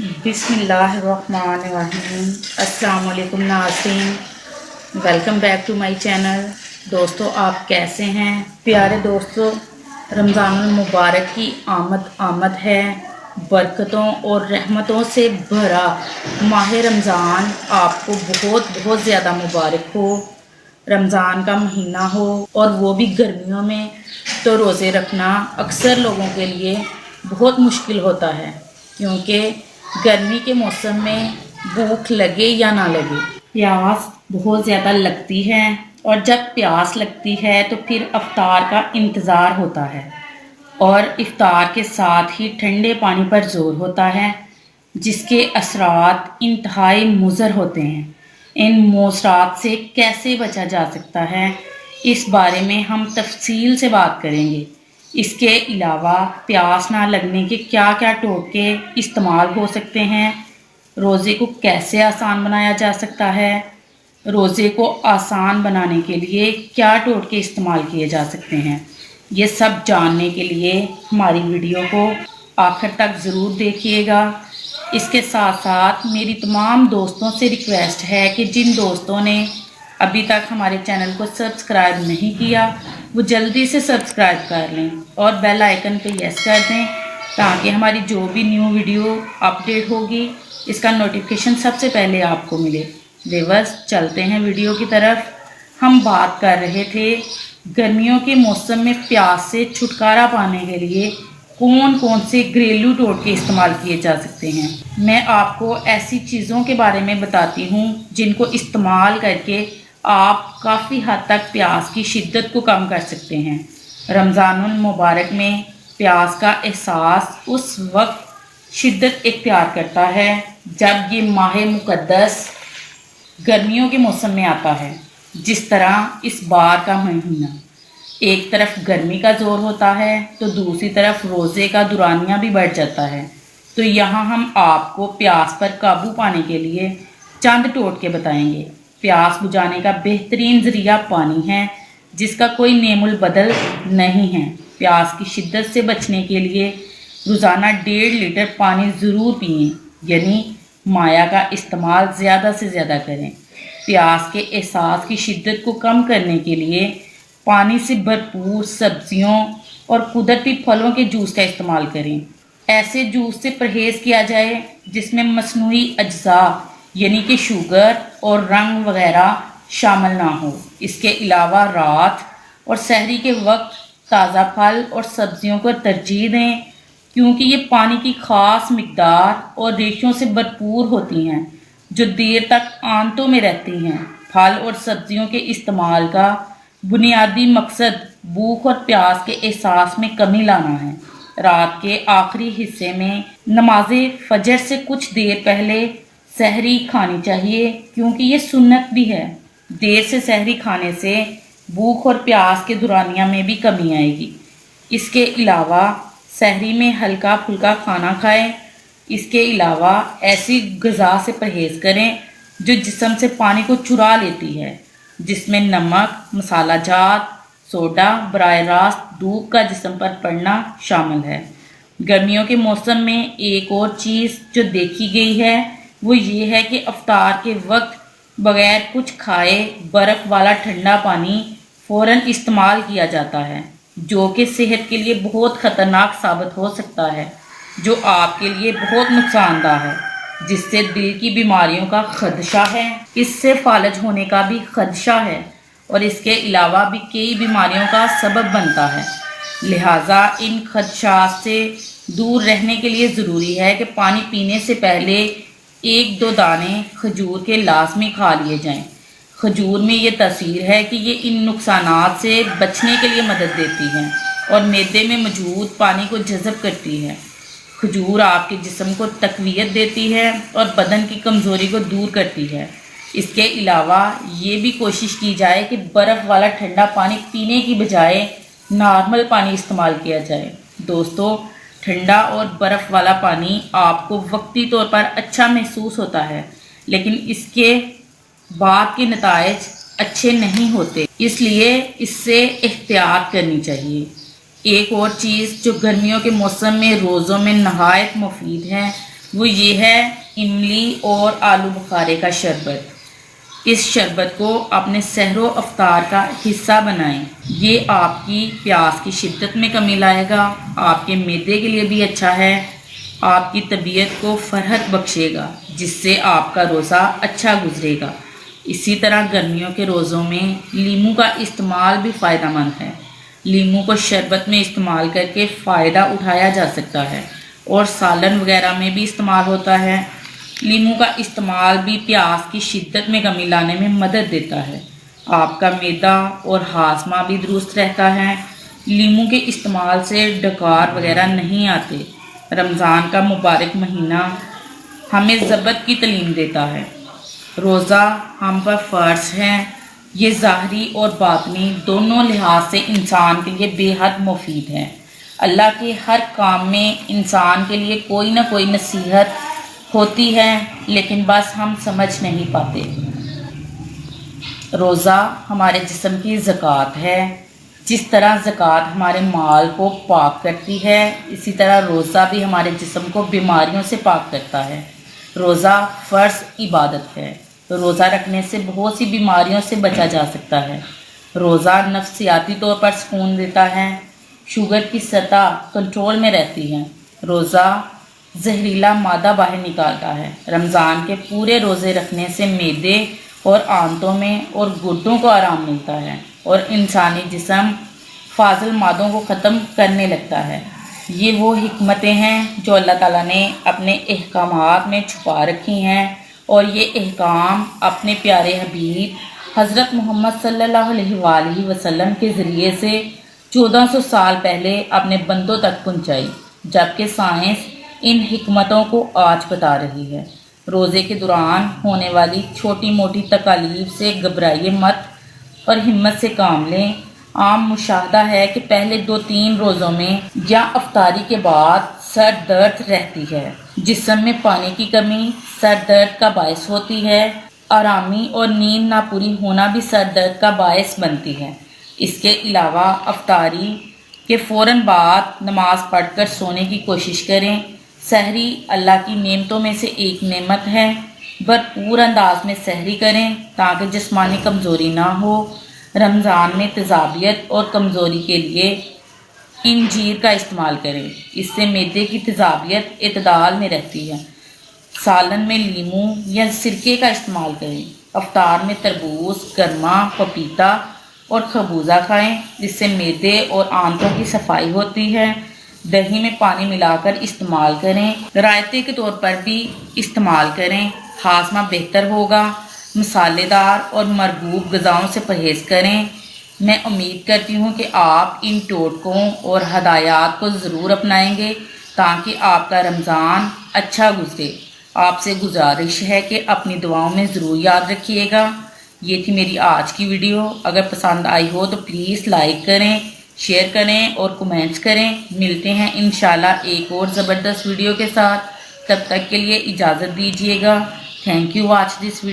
बिस्मिल्लाहिर्रहमानिर्रहीम। अस्सलाम वालेकुम नाज़रीन, welcome back to my channel. दोस्तों, आप कैसे हैं? प्यारे दोस्तों, रमज़ानुल मुबारक की आमद है। बरकतों और रहमतों से भरा माह रमज़ान आपको बहुत बहुत ज़्यादा मुबारक हो। रमज़ान का महीना हो और वो भी गर्मियों में, तो रोज़े रखना अक्सर लोगों के लिए बहुत मुश्किल होता है, क्योंकि गर्मी के मौसम में भूख लगे या ना लगे, प्यास बहुत ज़्यादा लगती है। और जब प्यास लगती है तो फिर इफ्तार का इंतज़ार होता है, और इफ्तार के साथ ही ठंडे पानी पर ज़ोर होता है, जिसके असरात इंतहाई मुज़र होते हैं। इन मुसरात से कैसे बचा जा सकता है, इस बारे में हम तफसील से बात करेंगे। इसके अलावा प्यास ना लगने के क्या क्या टोटके इस्तेमाल हो सकते हैं, रोज़े को कैसे आसान बनाया जा सकता है, रोज़े को आसान बनाने के लिए क्या टोटके इस्तेमाल किए जा सकते हैं, ये सब जानने के लिए हमारी वीडियो को आखिर तक ज़रूर देखिएगा। इसके साथ साथ मेरी तमाम दोस्तों से रिक्वेस्ट है कि जिन दोस्तों ने अभी तक हमारे चैनल को सब्सक्राइब नहीं किया, वो जल्दी से सब्सक्राइब कर लें और बेल आइकन पे यस कर दें, ताकि हमारी जो भी न्यू वीडियो अपडेट होगी इसका नोटिफिकेशन सबसे पहले आपको मिले। व्यूअर्स, चलते हैं वीडियो की तरफ। हम बात कर रहे थे गर्मियों के मौसम में प्यास से छुटकारा पाने के लिए कौन कौन से घरेलू टोटके इस्तेमाल किए जा सकते हैं। मैं आपको ऐसी चीज़ों के बारे में बताती हूँ जिनको इस्तेमाल करके आप काफ़ी हद तक प्यास की शिद्दत को कम कर सकते हैं। रमज़ानुल मुबारक में प्यास का एहसास उस वक्त शिद्दत इख्तियार करता है जब ये माह मुक़द्दस गर्मियों के मौसम में आता है। जिस तरह इस बार का महीना एक तरफ गर्मी का ज़ोर होता है तो दूसरी तरफ रोज़े का दुरानिया भी बढ़ जाता है। तो यहाँ हम आपको प्यास पर काबू पाने के लिए चंद टोटके बताएंगे। प्यास बुझाने का बेहतरीन ज़रिया पानी है, जिसका कोई नेमुल बदल नहीं है। प्यास की शिद्दत से बचने के लिए रोज़ाना 1.5 लीटर पानी ज़रूर पिएं, यानी माया का इस्तेमाल ज़्यादा से ज़्यादा करें। प्यास के एहसास की शिद्दत को कम करने के लिए पानी से भरपूर सब्जियों और कुदरती फलों के जूस का इस्तेमाल करें। ऐसे जूस से परहेज़ किया जाए जिसमें मसनूई अज्जा यानी कि शुगर और रंग वगैरह शामिल ना हो। इसके अलावा रात और सहरी के वक्त ताज़ा फल और सब्जियों को तरजीह दें, क्योंकि ये पानी की ख़ास मिकदार और रेशों से भरपूर होती हैं जो देर तक आंतों में रहती हैं। फल और सब्जियों के इस्तेमाल का बुनियादी मकसद भूख और प्यास के एहसास में कमी लाना है। रात के आखिरी हिस्से में नमाज़े फजर से कुछ देर पहले सहरी खानी चाहिए, क्योंकि ये सुन्नत भी है। देर से सहरी खाने से भूख और प्यास के दुरानिया में भी कमी आएगी। इसके अलावा सहरी में हल्का फुल्का खाना खाएं। इसके अलावा ऐसी ग़िज़ा से परहेज़ करें जो जिस्म से पानी को चुरा लेती है, जिसमें नमक, मसाला जात, सोडा बराह रास्त धूप का जिस्म पर पड़ना शामिल है। गर्मियों के मौसम में एक और चीज़ जो देखी गई है वो ये है कि इफ्तार के वक्त बगैर कुछ खाए बर्फ़ वाला ठंडा पानी फ़ौरन इस्तेमाल किया जाता है, जो कि सेहत के लिए बहुत ख़तरनाक साबित हो सकता है, जो आपके लिए बहुत नुकसानदा है, जिससे दिल की बीमारियों का खदशा है, इससे फालज होने का भी खदशा है, और इसके अलावा भी कई बीमारियों का सबब बनता है। लिहाजा इन खदशात से दूर रहने के लिए ज़रूरी है कि पानी पीने से पहले 1-2 दाने खजूर के लाजमी खा लिए जाएं। खजूर में ये तासीर है कि ये इन नुकसानात से बचने के लिए मदद देती है और मैदे में मौजूद पानी को जज़ब करती है। खजूर आपके जिस्म को तक़वियत देती है और बदन की कमज़ोरी को दूर करती है। इसके अलावा ये भी कोशिश की जाए कि बर्फ़ वाला ठंडा पानी पीने की बजाय नॉर्मल पानी इस्तेमाल किया जाए। दोस्तों, ठंडा और बर्फ़ वाला पानी आपको वक्ती तौर पर अच्छा महसूस होता है, लेकिन इसके बाद के नताइज अच्छे नहीं होते, इसलिए इससे एहतियात करनी चाहिए। एक और चीज़ जो गर्मियों के मौसम में रोज़ों में नहायत मुफीद है وہ یہ ہے املی اور آلو بخارے کا شربت۔ اس شربت کو اپنے سحر و افطار کا حصہ بنائیں۔ یہ آپ کی پیاس کی شدت میں کمی لائے گا، آپ کے معدے کے لیے بھی اچھا ہے، آپ کی طبیعت کو فرحت بخشے گا، جس سے آپ کا روزہ اچھا گزرے گا۔ اسی طرح گرمیوں کے روزوں میں لیموں کا استعمال بھی فائدہ مند ہے۔ لیموں کو شربت میں استعمال کر کے فائدہ اٹھایا جا سکتا ہے اور سالن وغیرہ میں بھی استعمال ہوتا ہے۔ لیموں کا استعمال بھی پیاس کی شدت میں کمی لانے میں مدد دیتا ہے۔ آپ کا معدہ اور ہاضمہ بھی درست رہتا ہے۔ لیموں کے استعمال سے ڈکار وغیرہ نہیں آتے۔ رمضان کا مبارک مہینہ ہمیں ضبط کی تعلیم دیتا ہے۔ روزہ ہم پر فرض ہے۔ یہ ظاہری اور باطنی دونوں لحاظ سے انسان کے لیے بے حد مفید ہے۔ اللہ کے ہر کام میں انسان کے لیے کوئی نہ کوئی نصیحت ہوتی ہے، لیکن بس ہم سمجھ نہیں پاتے۔ روزہ ہمارے جسم کی زکوٰۃ ہے۔ جس طرح زکوٰۃ ہمارے مال کو پاک کرتی ہے، اسی طرح روزہ بھی ہمارے جسم کو بیماریوں سے پاک کرتا ہے۔ روزہ فرض عبادت ہے۔ روزہ رکھنے سے بہت سی بیماریوں سے بچا جا سکتا ہے۔ روزہ نفسیاتی طور پر سکون دیتا ہے۔ شوگر کی سطح کنٹرول میں رہتی ہے۔ روزہ زہریلا مادہ باہر نکالتا ہے۔ رمضان کے پورے روزے رکھنے سے معدے اور آنتوں میں اور گردوں کو آرام ملتا ہے اور انسانی جسم فاضل مادوں کو ختم کرنے لگتا ہے۔ یہ وہ حکمتیں ہیں جو اللہ تعالیٰ نے اپنے احکامات میں چھپا رکھی ہیں، اور یہ احکام اپنے پیارے حبیب حضرت محمد صلی اللہ علیہ وآلہ وسلم کے ذریعے سے 1400 سال پہلے اپنے بندوں تک پہنچائی، جبکہ سائنس ان حکمتوں کو آج بتا رہی ہے۔ روزے کے دوران ہونے والی چھوٹی موٹی تکالیف سے گھبرائیے مت اور ہمت سے کام لیں۔ عام مشاہدہ ہے کہ پہلے 2-3 روزوں میں یا افطاری کے بعد سر درد رہتی ہے۔ جسم میں پانی کی کمی سر درد کا باعث ہوتی ہے۔ آرامی اور نیند نہ پوری ہونا بھی سر درد کا باعث بنتی ہے۔ اس کے علاوہ افطاری کے فوراً بعد نماز پڑھ کر سونے کی کوشش کریں۔ سحری اللہ کی نعمتوں میں سے ایک نعمت ہے۔ بھرپور انداز میں سحری کریں تاکہ جسمانی کمزوری نہ ہو۔ رمضان میں تیزابیت اور کمزوری کے لیے انجیر کا استعمال کریں، اس سے معدے کی تیزابیت اعتدال میں رہتی ہے۔ سالن میں لیموں یا سرکے کا استعمال کریں۔ افطار میں تربوز، گرما، پپیتا اور خربوزہ کھائیں، جس سے معدے اور آنتوں کی صفائی ہوتی ہے۔ دہی میں پانی ملا کر استعمال کریں، رائتے کے طور پر بھی استعمال کریں، ہاضمہ بہتر ہوگا۔ مسالے دار اور مرغوب غذاؤں سے پرہیز کریں۔ میں امید کرتی ہوں کہ آپ ان ٹوٹکوں اور ہدایات کو ضرور اپنائیں گے تاکہ آپ کا رمضان اچھا گزرے۔ آپ سے گزارش ہے کہ اپنی دعاؤں میں ضرور یاد رکھیے گا۔ یہ تھی میری آج کی ویڈیو۔ اگر پسند آئی ہو تو پلیز لائک کریں، شیئر کریں اور کومنٹس کریں۔ ملتے ہیں انشاءاللہ ایک اور زبردست ویڈیو کے ساتھ۔ تب تک کے لیے اجازت دیجیے گا۔ Thank you watch this video.